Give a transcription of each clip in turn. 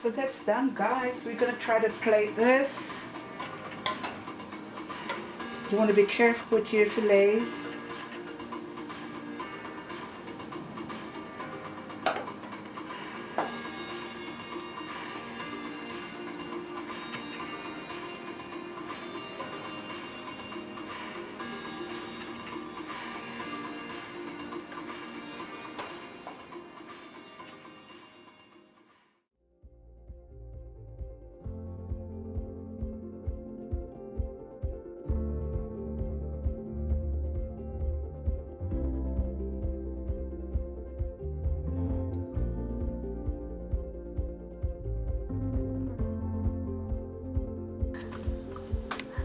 So that's done, guys. We're gonna try to plate this. You want to be careful with your fillets.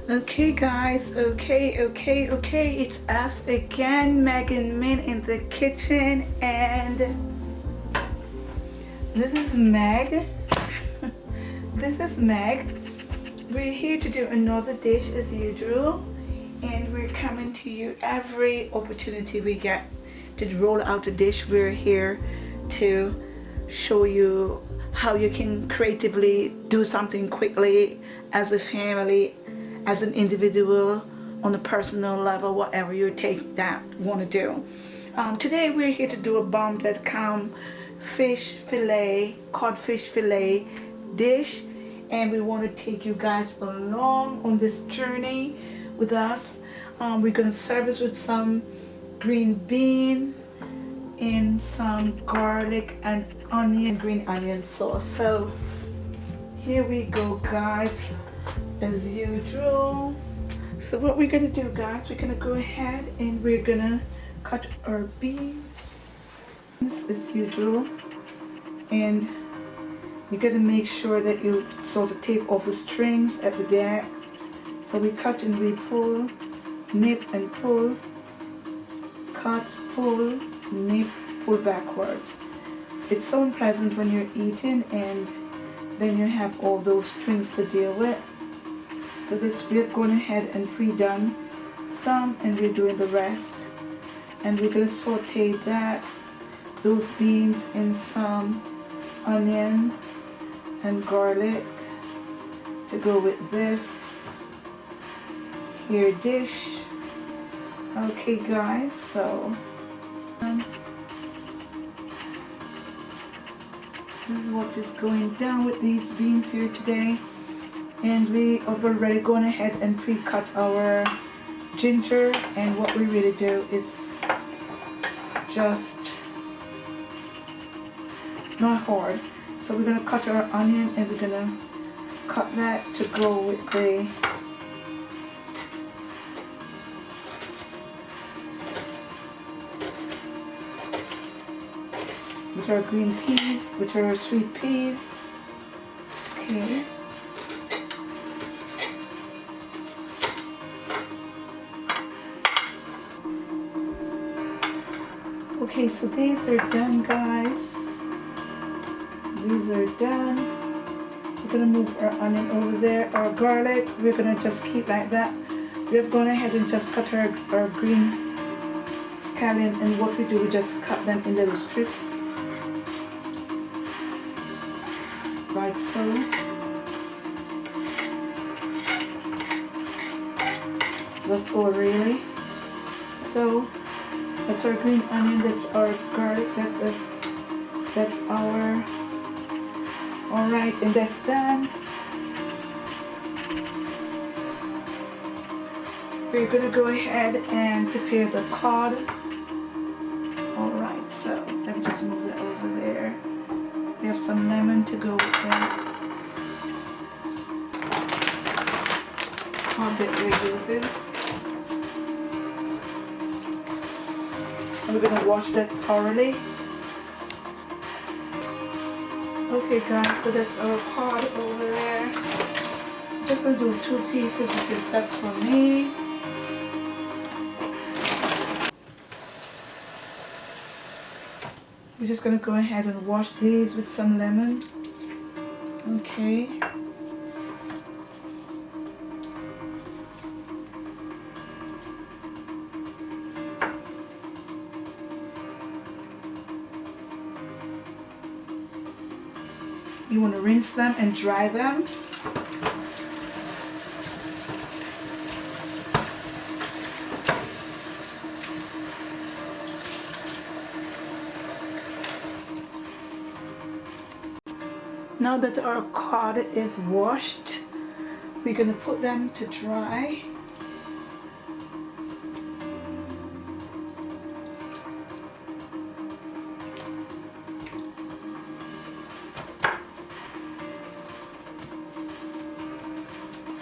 Okay guys, okay, it's us again, Meg and Min in the kitchen, and this is Meg. This is Meg. We're here to do another dish as usual, and we're coming to you every opportunity we get to roll out a dish. We're here to show you how you can creatively do something quickly as a family, as an individual, on a personal level, whatever you take that want to do. Today we're here to do a bomb.com fish fillet, codfish fillet dish, and we want to take you guys along on this journey with us. We're going to serve this with some green bean and some garlic and onion, green onion sauce. So here we go, guys, as usual. So what we're gonna do, guys, we're gonna go ahead and we're gonna cut our beans as usual, and you gotta make sure that you sort of take off the strings at the back. So we cut and we pull, nip and pull, cut, pull, nip, pull backwards. It's so unpleasant when you're eating and then you have all those strings to deal with. So this, we've gone ahead and pre-done some, and we're doing the rest. And we're going to saute those beans in some onion and garlic to go with this here dish. Okay guys, so this is what is going down with these beans here today. And we have already gone ahead and pre-cut our ginger, and what we really do is just, it's not hard. So we're going to cut our onion, and we're going to cut that to go with our green peas, with our sweet peas. Okay. Okay, so these are done, guys. These are done. We're gonna move our onion over there. Our garlic, we're gonna just keep like that. We have gone ahead and just cut our green scallion, and what we do, we just cut them in little strips, like so. That's all really. So that's our green onion, that's our garlic, that's our, alright, and that's done. We're gonna go ahead and prepare the cod. Alright, so let me just move that over there. We have some lemon to go with that. Cod that we're using. And we're going to wash that thoroughly. Okay guys, so that's our cod over there. I'm just going to do 2 pieces because that's for me. We're just going to go ahead and wash these with some lemon. Okay. You want to rinse them and dry them. Now that our cod is washed, we're going to put them to dry.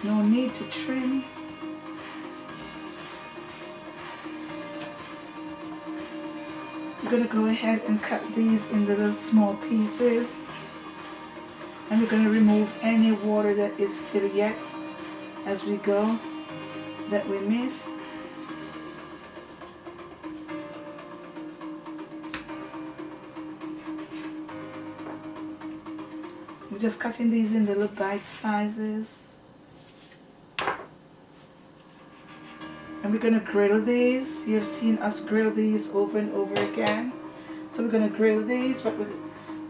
No need to trim. We're going to go ahead and cut these in little small pieces. And we're going to remove any water that is still yet as we go that we miss. We're just cutting these in little bite sizes. And we're going to grill these. You've seen us grill these over and over again. So we're going to grill these, but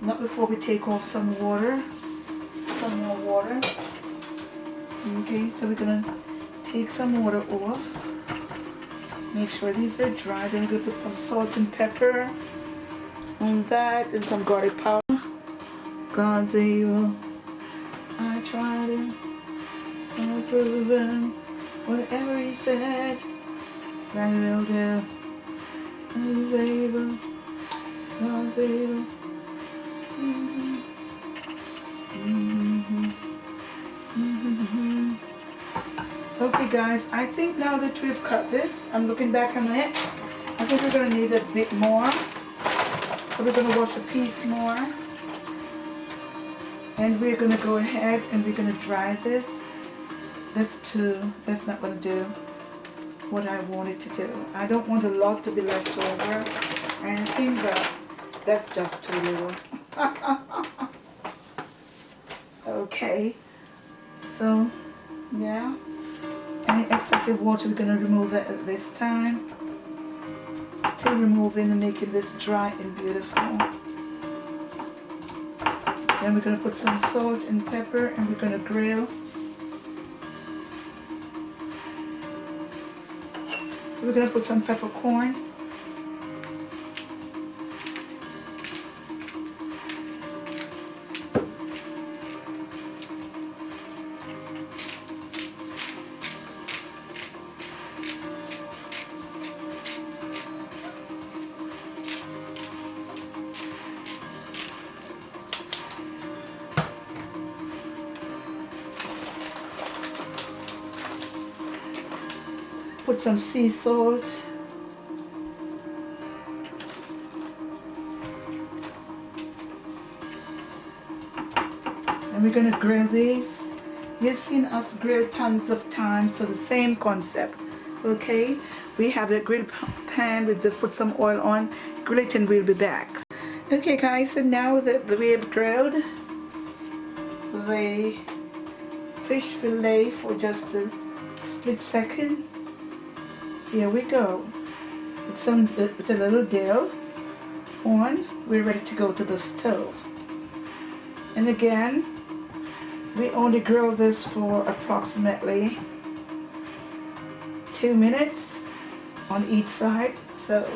not before we take off some water. Some more water. Okay, so we're going to take some water off. Make sure these are dry. Then we're going to put some salt and pepper on that and some garlic powder. God's able. I tried it. I'm proven. Whatever he said, I will do. He's able. God's able. Okay guys, I think now that we've cut this, I'm looking back on it, I think we're going to need a bit more. So we're going to wash a piece more. And we're going to go ahead and we're going to dry this. That's not going to do what I want it to do. I don't want a lot to be left over or anything, but that's just too little. Okay, so yeah, any excessive water we're going to remove that at this time. Still removing and making this dry and beautiful. Then we're going to put some salt and pepper and we're going to grill. So we're going to put some peppercorn. Put some sea salt. And we're going to grill these. You've seen us grill tons of times, so the same concept. Okay, we have the grill pan, we just put some oil on, grill it, and we'll be back. Okay guys, so now that we have grilled the fish fillet for just a split second, here we go. With a little dill on, we're ready to go to the stove. And again, we only grill this for approximately 2 minutes on each side. So,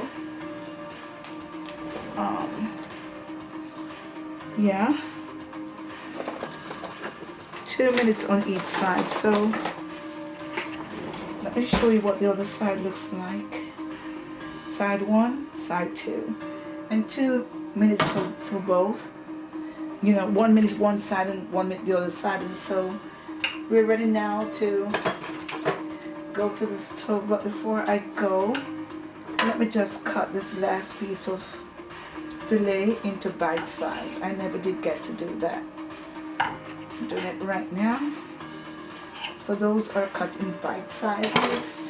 yeah, 2 minutes on each side. So, let me show you what the other side looks like. Side 1, side 2, and 2 minutes for both. You know, 1 minute one side and 1 minute the other side. And so we're ready now to go to the stove. But before I go, let me just cut this last piece of fillet into bite size. I never did get to do that. I'm doing it right now. So those are cut in bite sizes.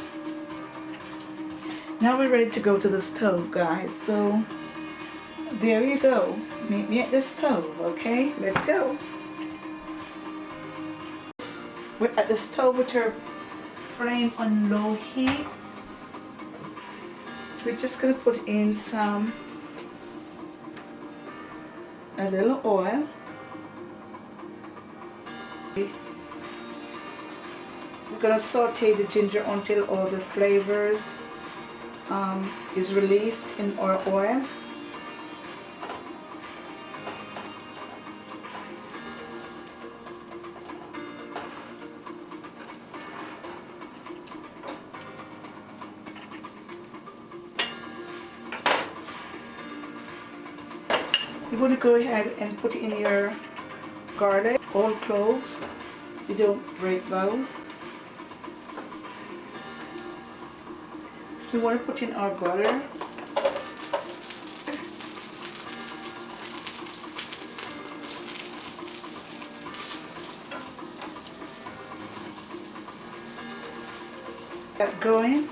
Now we're ready to go to the stove, guys. So there you go. Meet me at the stove, okay? Let's go. We're at the stove with our flame on low heat. We're just gonna put in a little oil. We're gonna saute the ginger until all the flavors is released in our oil. You're going to go ahead and put in your garlic, whole cloves. You don't break those. We want to put in our butter. Get going.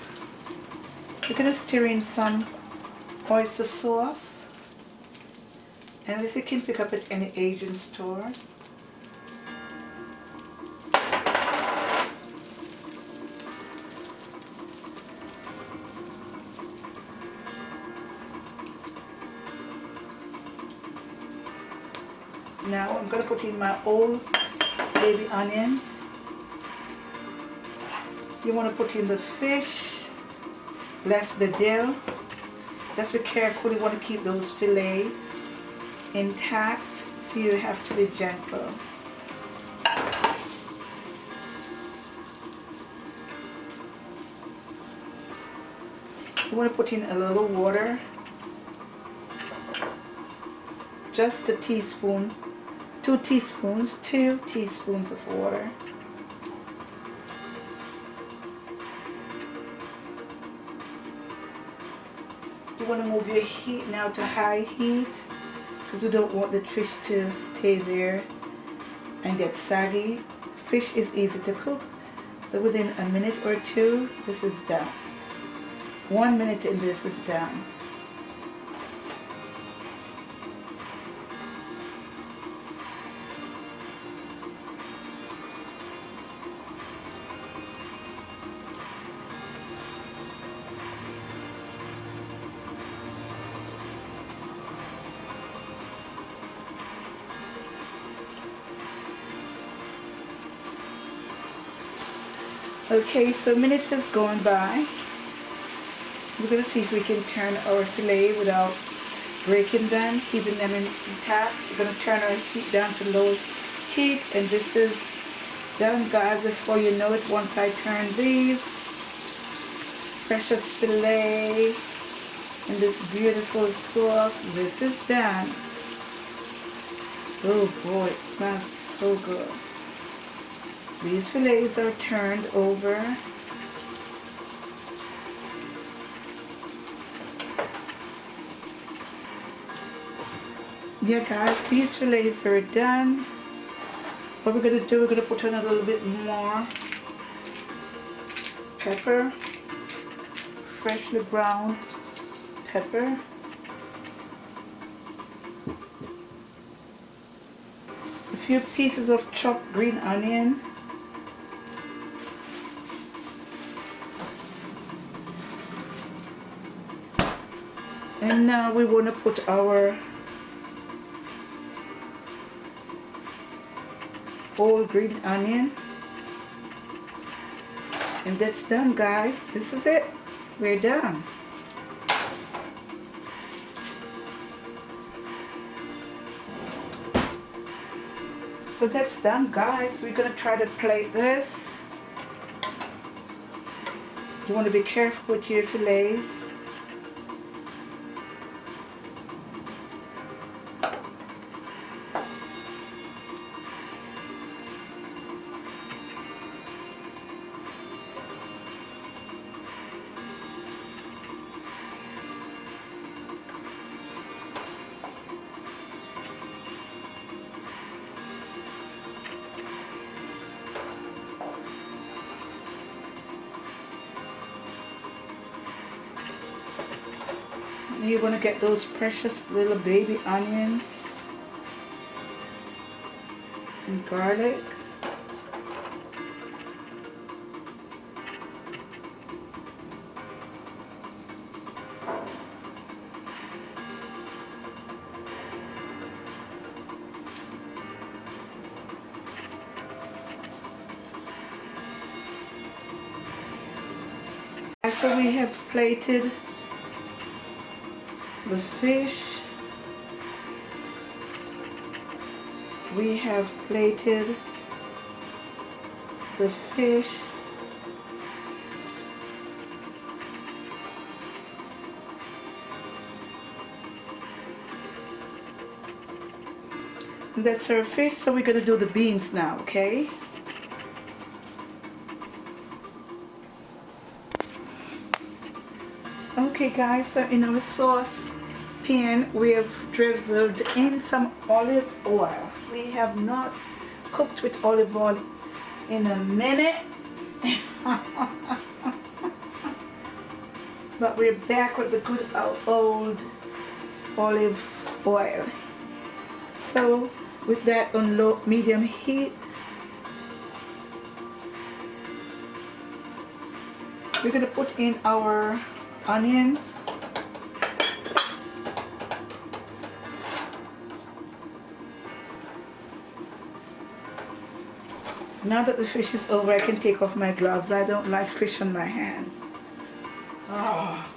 We're going to stir in some oyster sauce. And this you can pick up at any Asian stores. Now I'm going to put in my old baby onions. You want to put in the fish, less the dill. Just be careful, you want to keep those fillets intact, so you have to be gentle. You want to put in a little water, just a teaspoon, 2 teaspoons of water. You want to move your heat now to high heat, because you don't want the fish to stay there and get saggy. Fish is easy to cook, so within a minute or two this is done. 1 minute and this is done. Okay, so minutes has gone by. We're going to see if we can turn our filet without breaking them, keeping them intact. We're going to turn our heat down to low heat, and this is done, guys. Before you know it, once I turn these precious filet in this beautiful sauce, this is done. Oh boy, it smells so good. These fillets are turned over. Yeah guys, these fillets are done. What we're going to do, we're going to put on a little bit more pepper, freshly ground pepper. A few pieces of chopped green onion. And now we want to put our whole green onion. And that's done, guys. This is it. We're done. So that's done, guys. We're going to try to plate this. You want to be careful with your fillets. You want to get those precious little baby onions and garlic. So we have plated the fish. We have plated the fish. That's our fish, so we're gonna do the beans now, okay? Okay guys, so in our sauce pan we have drizzled in some olive oil. We have not cooked with olive oil in a minute. But we're back with the good old olive oil. So with that on low medium heat, we're going to put in our onions. Now that the fish is over, I can take off my gloves. I don't like fish on my hands. Oh.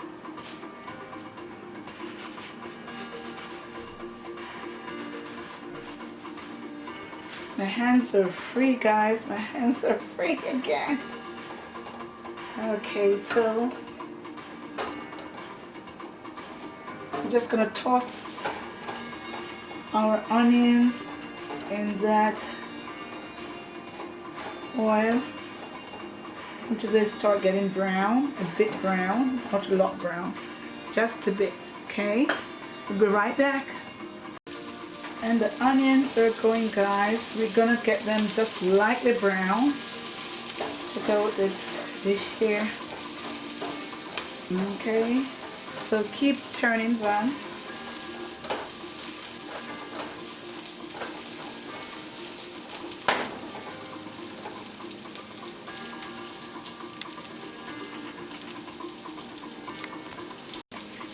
My hands are free, guys. My hands are free again. Okay, so I'm just gonna toss our onions in that oil until they start getting brown, a bit brown, not a lot brown, just a bit, okay? We'll be right back. And the onions are going, guys. We're gonna get them just lightly brown. Check out this dish here. Okay, so keep turning them.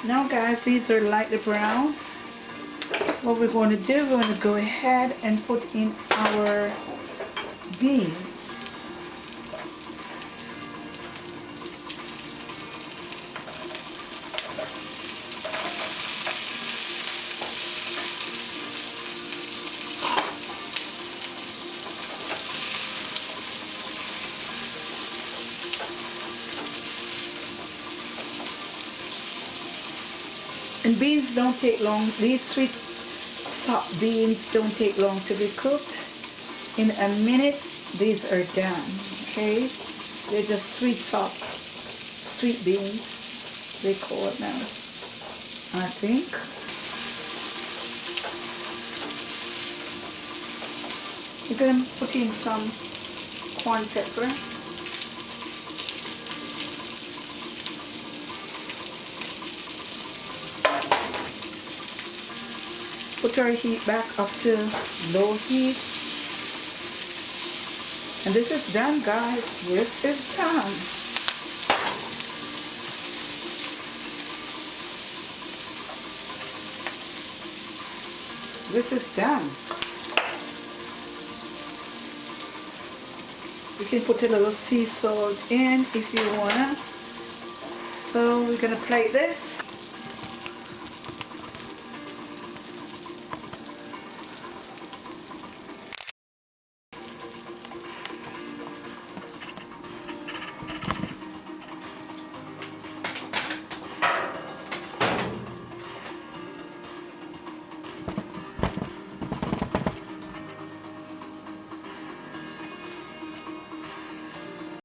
Now guys, these are lightly brown. What we're going to do, we're going to go ahead and put in our beans. And beans don't take long. These sweet soft beans don't take long to be cooked. In a minute, these are done. Okay, they're just sweet soft, sweet beans. They call it now, I think. You're gonna put in some corn pepper. Put our heat back up to low heat. And this is done, guys. This is done. This is done. You can put a little sea salt in if you wanna. So we're gonna plate this.